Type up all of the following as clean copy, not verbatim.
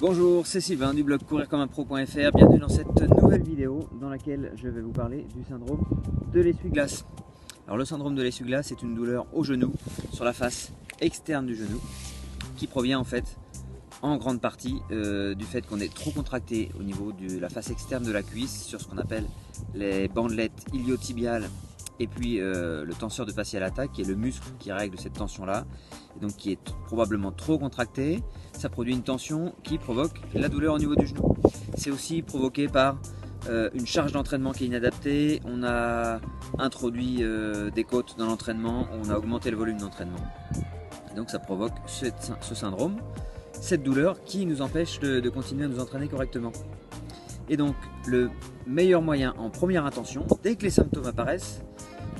Bonjour, c'est Sylvain du blog courircommeumpro.fr. Bienvenue dans cette nouvelle vidéo dans laquelle je vais vous parler du syndrome de l'essuie-glace. Alors le syndrome de l'essuie-glace est une douleur au genou, sur la face externe du genou, qui provient en fait en grande partie du fait qu'on est trop contracté au niveau de la face externe de la cuisse sur ce qu'on appelle les bandelettes iliotibiales et puis le tenseur de fascia lata qui est le muscle qui règle cette tension là et donc qui est probablement trop contracté. Ça produit une tension qui provoque la douleur au niveau du genou. C'est aussi provoqué par une charge d'entraînement qui est inadaptée. On a introduit des côtes dans l'entraînement, on a augmenté le volume d'entraînement et donc ça provoque ce syndrome, cette douleur qui nous empêche de continuer à nous entraîner correctement. Et donc le meilleur moyen en première intention, dès que les symptômes apparaissent,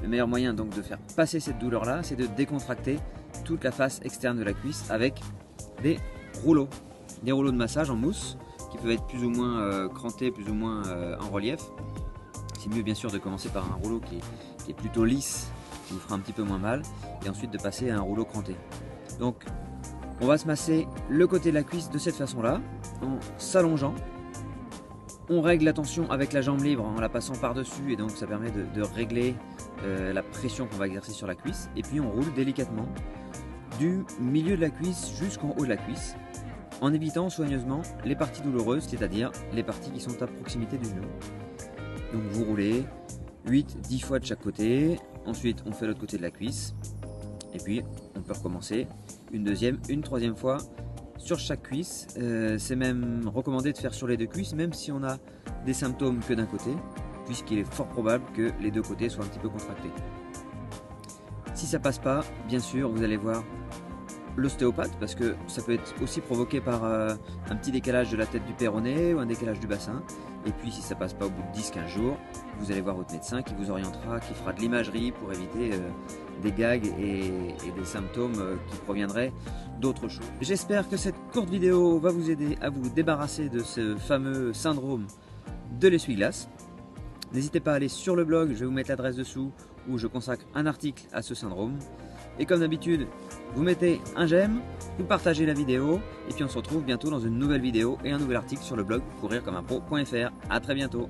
le meilleur moyen donc de faire passer cette douleur là, c'est de décontracter toute la face externe de la cuisse avec des rouleaux de massage en mousse qui peuvent être plus ou moins crantés, plus ou moins en relief. C'est mieux bien sûr de commencer par un rouleau qui est plutôt lisse, qui vous fera un petit peu moins mal, et ensuite de passer à un rouleau cranté. Donc on va se masser le côté de la cuisse de cette façon là, en s'allongeant. On règle la tension avec la jambe libre en la passant par-dessus et donc ça permet de régler la pression qu'on va exercer sur la cuisse. Et puis on roule délicatement du milieu de la cuisse jusqu'en haut de la cuisse en évitant soigneusement les parties douloureuses, c'est-à-dire les parties qui sont à proximité du genou. Donc vous roulez 8-10 fois de chaque côté, ensuite on fait l'autre côté de la cuisse et puis on peut recommencer une deuxième, une troisième fois sur chaque cuisse. C'est même recommandé de faire sur les deux cuisses, même si on a des symptômes que d'un côté, puisqu'il est fort probable que les deux côtés soient un petit peu contractés. Si ça passe pas, bien sûr, vous allez voir l'ostéopathe, parce que ça peut être aussi provoqué par un petit décalage de la tête du péroné ou un décalage du bassin. Et puis si ça passe pas au bout de 10-15 jours, vous allez voir votre médecin qui vous orientera, qui fera de l'imagerie pour éviter des gags et des symptômes qui proviendraient d'autres choses. J'espère que cette courte vidéo va vous aider à vous débarrasser de ce fameux syndrome de l'essuie-glace. N'hésitez pas à aller sur le blog, je vais vous mettre l'adresse dessous où je consacre un article à ce syndrome. Et comme d'habitude, vous mettez un j'aime, vous partagez la vidéo et puis on se retrouve bientôt dans une nouvelle vidéo et un nouvel article sur le blog courircommeumpro.fr. À très bientôt.